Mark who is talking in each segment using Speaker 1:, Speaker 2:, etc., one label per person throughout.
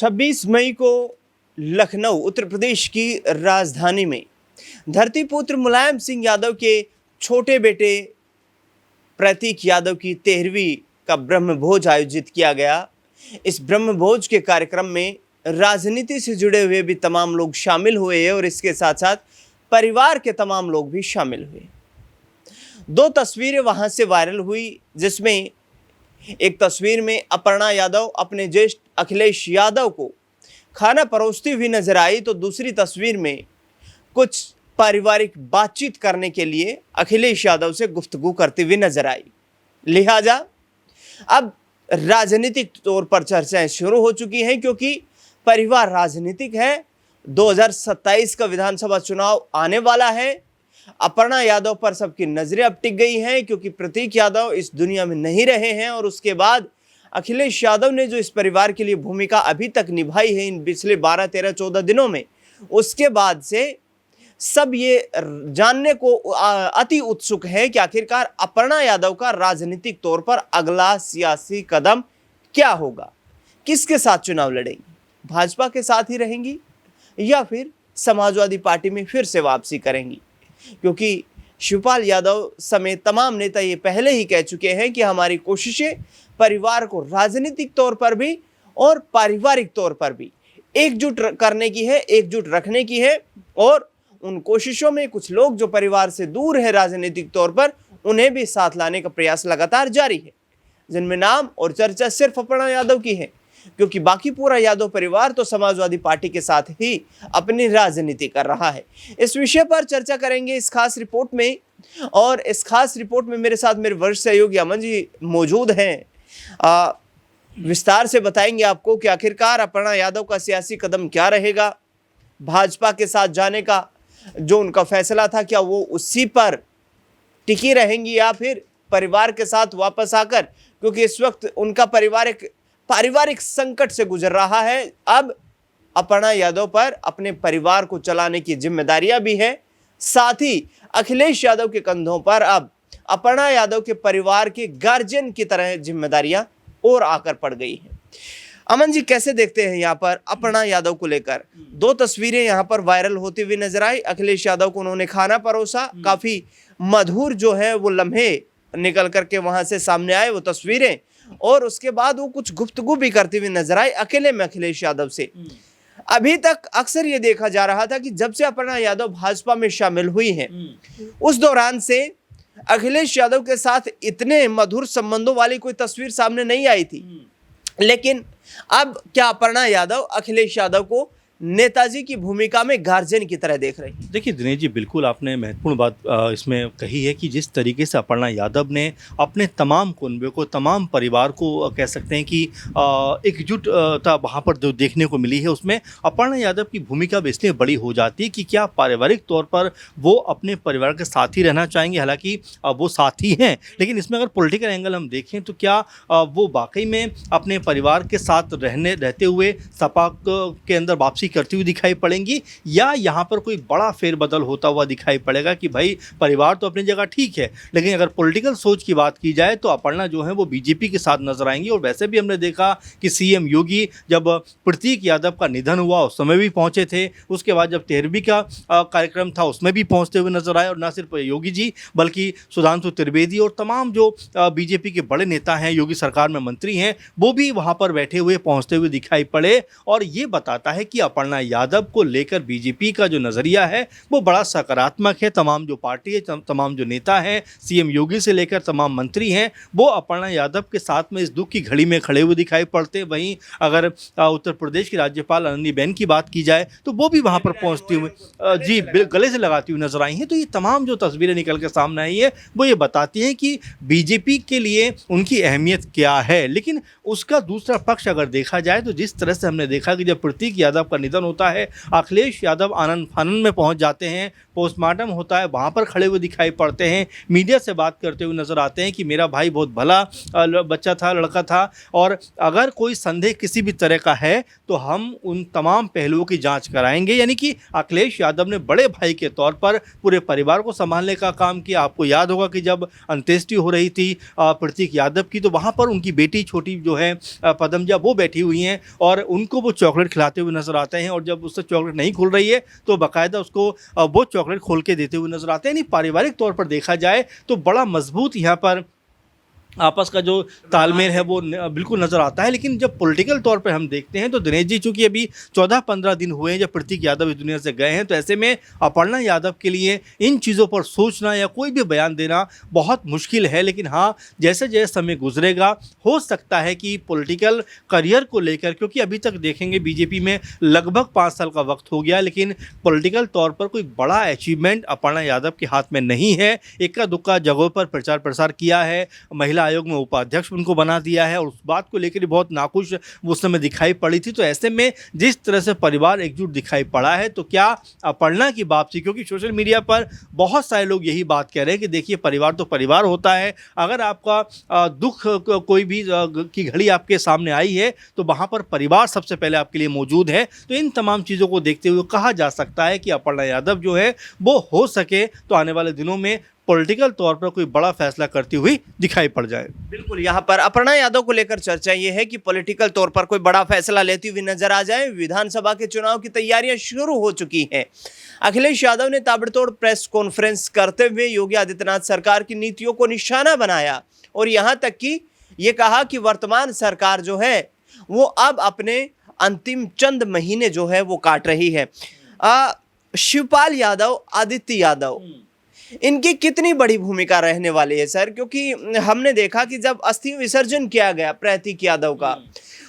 Speaker 1: 26 मई को लखनऊ उत्तर प्रदेश की राजधानी में धरतीपुत्र मुलायम सिंह यादव के छोटे बेटे प्रतीक यादव की 13वीं का ब्रह्मभोज आयोजित किया गया। इस ब्रह्मभोज के कार्यक्रम में राजनीति से जुड़े हुए भी तमाम लोग शामिल हुए और इसके साथ साथ परिवार के तमाम लोग भी शामिल हुए। दो तस्वीरें वहां से वायरल हुई, जिसमें एक तस्वीर में अपर्णा यादव अपने ज्येष्ठ अखिलेश यादव को खाना परोसती हुई नजर आई, तो दूसरी तस्वीर में कुछ पारिवारिक बातचीत करने के लिए अखिलेश यादव से गुफ्तगू करती हुई नजर आई। लिहाजा अब राजनीतिक तौर पर चर्चाएं शुरू हो चुकी हैं, क्योंकि परिवार राजनीतिक है। 2027 का विधानसभा चुनाव आने वाला है। अपर्णा यादव पर सबकी नजरें अब टिक गई हैं, क्योंकि प्रतीक यादव इस दुनिया में नहीं रहे हैं और उसके बाद अखिलेश यादव ने जो इस परिवार के लिए भूमिका अभी तक निभाई है इन पिछले 12, 13, 14 दिनों में, उसके बाद से सब ये जानने को अति उत्सुक है कि आखिरकार अपर्णा यादव का राजनीतिक तौर पर अगला सियासी कदम क्या होगा। किसके साथ चुनाव लड़ेंगी? भाजपा के साथ ही रहेंगी या फिर समाजवादी पार्टी में फिर से वापसी करेंगी? क्योंकि शिवपाल यादव समेत तमाम नेता ये पहले ही कह चुके हैं कि हमारी कोशिशें परिवार को राजनीतिक तौर पर भी और पारिवारिक तौर पर भी एकजुट करने की है, एकजुट रखने की है। और उन कोशिशों में कुछ लोग जो परिवार से दूर है राजनीतिक तौर पर, उन्हें भी साथ लाने का प्रयास लगातार जारी है, जिनमें नाम और चर्चा सिर्फ अपर्णा यादव की है, क्योंकि बाकी पूरा यादव परिवार तो समाजवादी पार्टी के साथ ही अपनी राजनीति कर रहा है। इस विषय पर चर्चा करेंगे इस खास रिपोर्ट में, और इस खास रिपोर्ट में मेरे साथ मेरे वरिष्ठ सहयोगी अमन जी मौजूद हैं। विस्तार से बताएंगे आपको कि आखिरकार अपर्णा यादव का सियासी कदम क्या रहेगा, भाजपा के साथ जाने का जो उनका फैसला था, क्या वो उसी पर टिकी रहेंगी या फिर परिवार के साथ वापस आकर, क्योंकि इस वक्त उनका पारिवारिक संकट से गुजर रहा है। अब अपर्णा यादव पर अपने परिवार को चलाने की जिम्मेदारियां भी है, साथ ही अखिलेश यादव के कंधों पर अब अपर्णा यादव के परिवार के गार्जियन की तरह जिम्मेदारियां और आकर पड़ गई हैं। अमन जी, कैसे देखते हैं यहाँ पर अपर्णा यादव को लेकर? दो तस्वीरें यहाँ पर वायरल होती हुई नजर आई। अखिलेश यादव को उन्होंने खाना परोसा, काफी मधुर जो है वो लम्हे निकल करके वहां से सामने आए वो तस्वीरें, और उसके बाद वो कुछ गुफ्तगू भी करती हुई नजर आई अकेले में अखिलेश यादव से। अभी तक अक्सर ये देखा जा रहा था कि जब से अपर्णा यादव भाजपा में शामिल हुई हैं, उस दौरान से अखिलेश यादव के साथ इतने मधुर संबंधों वाली कोई तस्वीर सामने नहीं आई थी। लेकिन अब क्या अपर्णा यादव अखिलेश यादव को नेताजी की भूमिका में गार्जियन की तरह देख रही? देखिए
Speaker 2: दिनेश जी, बिल्कुल आपने महत्वपूर्ण बात इसमें कही है कि जिस तरीके से अपर्णा यादव ने अपने तमाम कुनबे को, तमाम परिवार को कह सकते हैं कि एकजुटता वहाँ पर जो देखने को मिली है, उसमें अपर्णा यादव की भूमिका भी इसलिए बड़ी हो जाती है कि क्या पारिवारिक तौर पर वो अपने परिवार के साथ ही रहना चाहेंगे। हालांकि वो साथ ही हैं, लेकिन इसमें अगर पॉलिटिकल एंगल हम देखें तो क्या वो वाकई में अपने परिवार के साथ रहते हुए सपा के अंदर वापसी करती हुई दिखाई पड़ेंगी, या यहाँ पर कोई बड़ा फेरबदल होता हुआ दिखाई पड़ेगा कि भाई परिवार तो अपनी जगह ठीक है, लेकिन अगर पॉलिटिकल सोच की बात की जाए तो अपर्णा जो है वो बीजेपी के साथ नजर आएंगी। और वैसे भी हमने देखा कि सीएम योगी जब प्रतीक यादव का निधन हुआ उस समय भी पहुंचे थे, उसके बाद जब 13वीं का कार्यक्रम था उसमें भी पहुंचते हुए नजर आए। और न सिर्फ योगी जी बल्कि सुधांशु त्रिवेदी और तमाम जो बीजेपी के बड़े नेता हैं, योगी सरकार में मंत्री हैं, वो भी वहाँ पर बैठे हुए पहुँचते हुए दिखाई पड़े। और ये बताता है कि अपर्णा यादव को लेकर बीजेपी का जो नजरिया है वो बड़ा सकारात्मक है। तमाम जो पार्टी है, तमाम जो नेता हैं, सीएम योगी से लेकर तमाम मंत्री हैं, वो अपर्णा यादव के साथ में इस दुख की घड़ी में खड़े हुए दिखाई पड़ते हैं। वहीं अगर उत्तर प्रदेश की राज्यपाल आनंदीबेन की बात की जाए तो वो भी वहां पर पहुंचती हुई जी गले से लगाती हुई नजर आई हैं। तो ये तमाम जो तस्वीरें निकल के सामने आई है वो ये बताती हैं कि बीजेपी के लिए उनकी अहमियत क्या है। लेकिन उसका दूसरा पक्ष अगर देखा जाए तो जिस तरह से हमने देखा कि जब प्रतीक यादव का निधन होता है, अखिलेश यादव आनंद फानन में पहुंच जाते हैं, पोस्टमार्टम होता है, वहाँ पर खड़े हुए दिखाई पड़ते हैं, मीडिया से बात करते हुए नज़र आते हैं कि मेरा भाई बहुत भला बच्चा था, लड़का था, और अगर कोई संदेह किसी भी तरह का है तो हम उन तमाम पहलुओं की जांच कराएंगे। यानी कि अखिलेश यादव ने बड़े भाई के तौर पर पूरे परिवार को संभालने का काम किया। आपको याद होगा कि जब अंत्येष्टि हो रही थी प्रतीक यादव की, तो वहाँ पर उनकी बेटी छोटी जो है पदमजा, वो बैठी हुई हैं और उनको वो चॉकलेट खिलाते हुए नजर आते हैं, और जब उससे चॉकलेट नहीं खुल रही है तो बाकायदा उसको वो चॉकलेट खोल के देते हुए नजर आते हैं। यानी पारिवारिक तौर पर देखा जाए तो बड़ा मजबूत यहाँ पर आपस का जो तालमेल है वो बिल्कुल नज़र आता है। लेकिन जब पॉलिटिकल तौर पर हम देखते हैं तो दिनेश जी, चूँकि अभी 14-15 दिन हुए हैं जब प्रतीक यादव इस दुनिया से गए हैं, तो ऐसे में अपर्णा यादव के लिए इन चीज़ों पर सोचना या कोई भी बयान देना बहुत मुश्किल है। लेकिन हाँ, जैसे जैसे समय गुजरेगा हो सकता है कि पॉलिटिकल करियर को लेकर, क्योंकि अभी तक देखेंगे बीजेपी में लगभग 5 साल का वक्त हो गया, लेकिन पॉलिटिकल तौर पर कोई बड़ा अचीवमेंट अपर्णा यादव के हाथ में नहीं है। इक्का दुक्का जगहों पर प्रचार प्रसार किया है, महिला आयोग में उपाध्यक्ष उनको बना दिया है, और उस बात को लेकर बहुत नाखुश उस समय दिखाई पड़ी थी। तो ऐसे में जिस तरह से परिवार एकजुट दिखाई पड़ा है, तो क्या अपर्णा की वापसी, क्योंकि सोशल मीडिया पर बहुत सारे लोग यही बात कह रहे हैं कि देखिए परिवार तो परिवार होता है, अगर आपका दुख कोई भी की घड़ी आपके सामने आई है तो वहाँ पर परिवार सबसे पहले आपके लिए मौजूद है। तो इन तमाम चीज़ों को देखते हुए कहा जा सकता है कि अपर्णा यादव जो है वो हो सके तो आने वाले दिनों में पॉलिटिकल तौर पर कोई बड़ा फैसला करती हुई दिखाई पड़ जाए।
Speaker 1: बिल्कुल, यहाँ पर अपर्णा यादव को लेकर चर्चा ये है कि पॉलिटिकल तौर पर कोई बड़ा फैसला लेती हुई नजर आ जाए। विधानसभा के चुनाव की तैयारियां शुरू हो चुकी हैं। अखिलेश यादव ने ताबड़तोड़ प्रेस कॉन्फ्रेंस करते हुए योगी आदित्यनाथ सरकार की नीतियों को निशाना बनाया, और यहाँ तक कि ये कहा कि वर्तमान सरकार जो है वो अब अपने अंतिम चंद महीने जो है वो काट रही है। शिवपाल यादव, आदित्य यादव, इनकी कितनी बड़ी भूमिका रहने वाली है सर? क्योंकि हमने देखा कि जब अस्थि विसर्जन किया गया प्रतीक यादव का,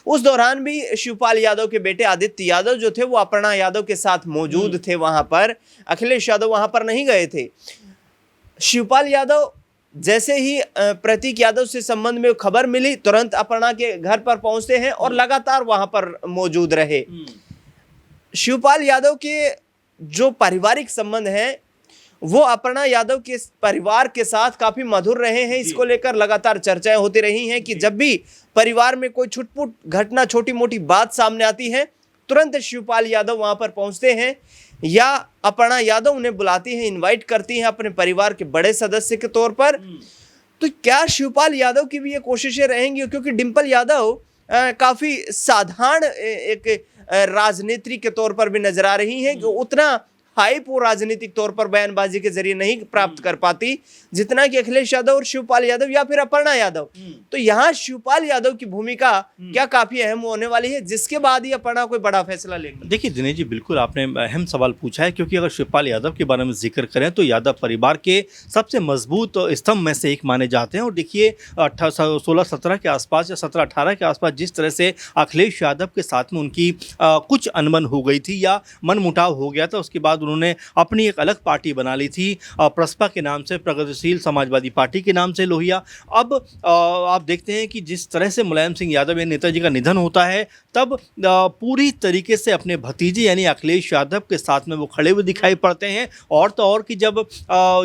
Speaker 1: उस दौरान भी शिवपाल यादव के बेटे आदित्य यादव जो थे वो अपर्णा यादव के साथ मौजूद थे वहां पर। अखिलेश यादव वहां पर नहीं गए थे। शिवपाल यादव जैसे ही प्रतीक यादव से संबंध में खबर मिली, तुरंत अपर्णा के घर पर पहुंचते हैं और लगातार वहां पर मौजूद रहे। शिवपाल यादव के जो पारिवारिक संबंध हैं वो अपर्णा यादव के परिवार के साथ काफी मधुर रहे हैं। इसको लेकर लगातार चर्चाएं होती रही हैं कि जब भी परिवार में कोई छुटपुट घटना, छोटी मोटी बात सामने आती है, तुरंत शिवपाल यादव वहां पर पहुंचते हैं, या अपर्णा यादव उन्हें बुलाती है, इनवाइट करती हैं अपने परिवार के बड़े सदस्य के तौर पर। तो क्या शिवपाल यादव की भी ये कोशिशें रहेंगी? क्योंकि डिंपल यादव काफी साधारण एक राजनेत्री के तौर पर भी नजर आ रही हैं कि उतना हाइप वो राजनीतिक तौर पर बयानबाजी के जरिए नहीं प्राप्त कर पाती जितना कि अखिलेश यादव और शिवपाल यादव या फिर अपर्णा यादव। तो यहाँ शिवपाल यादव की भूमिका क्या काफी अहम होने वाली है, जिसके बाद ही अपर्णा कोई बड़ा फैसला लेंगे?
Speaker 2: देखिए दिनेश जी, बिल्कुल आपने अहम सवाल पूछा है, क्योंकि अगर शिवपाल यादव के बारे में जिक्र करें तो यादव परिवार के सबसे मजबूत स्तंभ में से एक माने जाते हैं। और देखिए 16-17 के आसपास या 17-18 के आसपास जिस तरह से अखिलेश यादव के साथ में उनकी कुछ अनबन हो गई थी या मनमुटाव हो गया था, उसके बाद उन्होंने अपनी एक अलग पार्टी बना ली थी प्रसपा के नाम से, प्रगतिशील समाजवादी पार्टी के नाम से, लोहिया। अब आप देखते हैं कि जिस तरह से मुलायम सिंह यादव या नेताजी का निधन होता है, तब पूरी तरीके से अपने भतीजे यानी अखिलेश यादव के साथ में वो खड़े हुए दिखाई पड़ते हैं। और तो और कि जब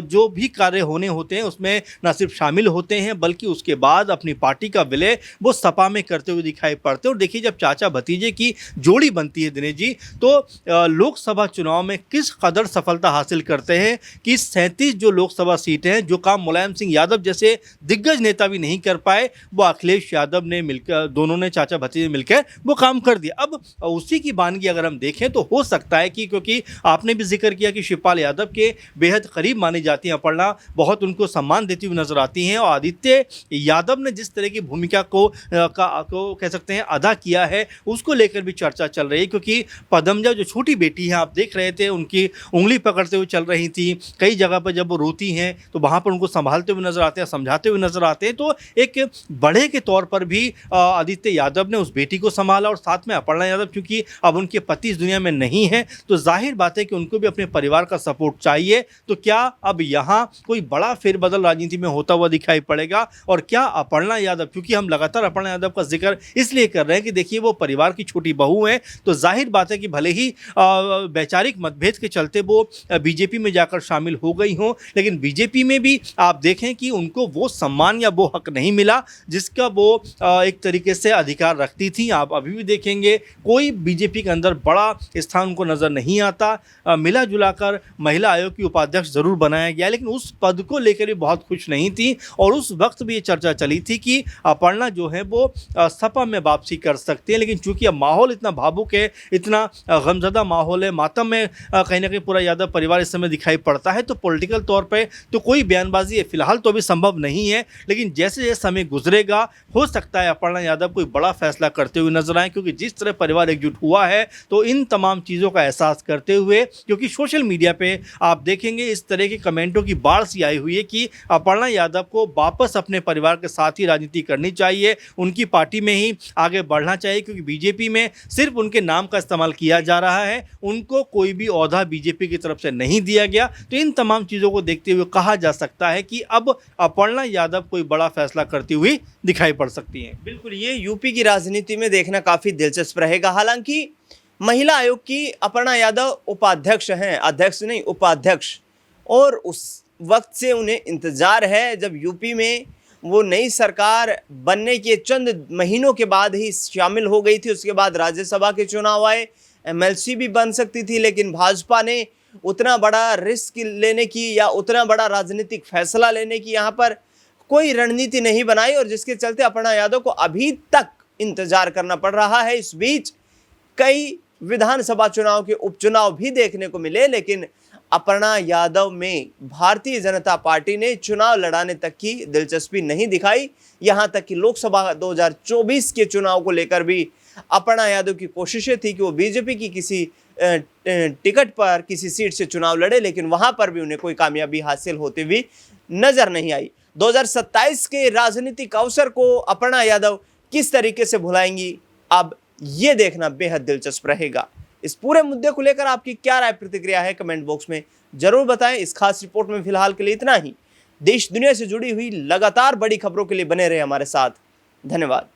Speaker 2: जो भी कार्य होने होते हैं उसमें न सिर्फ शामिल होते हैं, बल्कि उसके बाद अपनी पार्टी का विलय वो सपा में करते हुए दिखाई पड़ते हैं। और देखिए, जब चाचा भतीजे की जोड़ी बनती है दिनेश जी, तो लोकसभा चुनाव में किस कदर सफलता हासिल करते हैं कि 37 जो लोकसभा सीटें हैं, जो काम मुलायम सिंह यादव जैसे दिग्गज नेता भी नहीं कर पाए, वो अखिलेश यादव ने मिलकर, दोनों ने चाचा भतीजे मिलकर वो काम कर दिया। अब उसी की बानगी अगर हम देखें तो हो सकता है कि, क्योंकि आपने भी जिक्र किया कि शिवपाल यादव के बेहद करीब मानी जाती हैं अपर्णा, बहुत उनको सम्मान देती हुई नजर आती हैं, और आदित्य यादव ने जिस तरह की भूमिका को कह सकते हैं अदा किया है, उसको लेकर भी चर्चा चल रही है। क्योंकि पदमजा जो छोटी बेटी है, आप देख रहे थे उनकी उनकी उंगली पकड़ते हुए चल रही थी। कई जगह पर जब वो रोती हैं तो वहाँ पर उनको संभालते हुए नजर आते हैं, समझाते हुए नजर आते हैं। तो एक बड़े के तौर पर भी आदित्य यादव ने उस बेटी को संभाला, और साथ में अपर्णा यादव, क्योंकि अब उनके पति इस दुनिया में नहीं है तो जाहिर बात है कि उनको भी अपने परिवार का सपोर्ट चाहिए। तो क्या अब यहाँ कोई बड़ा फेरबदल राजनीति में होता हुआ दिखाई पड़ेगा? और क्या अपर्णा यादव, क्योंकि हम लगातार अपर्णा यादव का जिक्र इसलिए कर रहे हैं कि देखिए वो परिवार की छोटी बहू हैं, तो जाहिर बात है कि भले ही वैचारिक मतभेद के चलते वो बीजेपी में जाकर शामिल हो गई हों, लेकिन बीजेपी में भी आप देखें कि उनको वो सम्मान या वो हक नहीं मिला जिसका वो एक तरीके से अधिकार रखती थी। आप अभी भी देखेंगे कोई बीजेपी के अंदर बड़ा स्थान उनको नज़र नहीं आता। मिला जुलाकर महिला आयोग की उपाध्यक्ष ज़रूर बनाया गया, लेकिन उस पद को लेकर भी बहुत खुश नहीं थी। और उस वक्त भी ये चर्चा चली थी कि अपर्णा जो है वो सपा में वापसी कर सकती है, लेकिन चूंकि अब माहौल इतना भावुक है, इतना गमज़दा माहौल है, मातम में कहीं ना कहीं पूरा यादव परिवार इस समय दिखाई पड़ता है, तो पॉलिटिकल तौर पे तो कोई बयानबाजी फिलहाल तो अभी संभव नहीं है। लेकिन जैसे जैसे समय गुजरेगा हो सकता है अपर्णा यादव कोई बड़ा फैसला करते हुए नजर आए, क्योंकि जिस तरह परिवार एकजुट हुआ है तो इन तमाम चीज़ों का एहसास करते हुए, क्योंकि सोशल मीडिया पे आप देखेंगे इस तरह के कमेंटों की बाढ़ सी आई हुई है कि अपर्णा यादव को वापस अपने परिवार के साथ ही राजनीति करनी चाहिए, उनकी पार्टी में ही आगे बढ़ना चाहिए, क्योंकि बीजेपी में सिर्फ उनके नाम का इस्तेमाल किया जा रहा है, उनको कोई भी ओहदा बीजेपी की तरफ से नहीं दिया गया। तो इन तमाम चीज़ों को देखते हुए कहा जा सकता है कि अब अपर्णा यादव कोई बड़ा फैसला करती हुई दिखाई पड़ सकती हैं।
Speaker 1: बिल्कुल, ये यूपी की राजनीति में देखना काफी दिलचस्प रहेगा। हालांकि महिला आयोग की अपर्णा यादव उपाध्यक्ष हैं, अध्यक्ष नहीं उपाध्यक्ष, और उस वक्त से उन्हें इंतजार है जब यूपी में वो नई सरकार बनने के चंद महीनों के बाद ही शामिल हो गई थी। उसके बाद राज्यसभा के चुनाव आए, एमएलसी भी बन सकती थी, लेकिन भाजपा ने उतना बड़ा रिस्क लेने की या उतना बड़ा राजनीतिक फैसला लेने की यहाँ पर कोई रणनीति नहीं बनाई, और जिसके चलते अपर्णा यादव को अभी तक इंतजार करना पड़ रहा है। इस बीच कई विधानसभा चुनाव के उपचुनाव भी देखने को मिले, लेकिन अपर्णा यादव में भारतीय जनता पार्टी ने चुनाव लड़ाने तक की दिलचस्पी नहीं दिखाई। यहां तक कि लोकसभा 2024 के चुनाव को लेकर भी अपर्णा यादव की कोशिशें थी कि वो बीजेपी की किसी टिकट पर किसी सीट से चुनाव लड़े, लेकिन वहां पर भी उन्हें कोई कामयाबी हासिल होती हुई नजर नहीं आई। 2027 के राजनीतिक अवसर को अपर्णा यादव किस तरीके से भुलाएंगी, अब ये देखना बेहद दिलचस्प रहेगा। इस पूरे मुद्दे को लेकर आपकी क्या राय प्रतिक्रिया है, कमेंट बॉक्स में जरूर बताएं। इस खास रिपोर्ट में फिलहाल के लिए इतना ही। देश दुनिया से जुड़ी हुई लगातार बड़ी खबरों के लिए बने रहे हमारे साथ। धन्यवाद।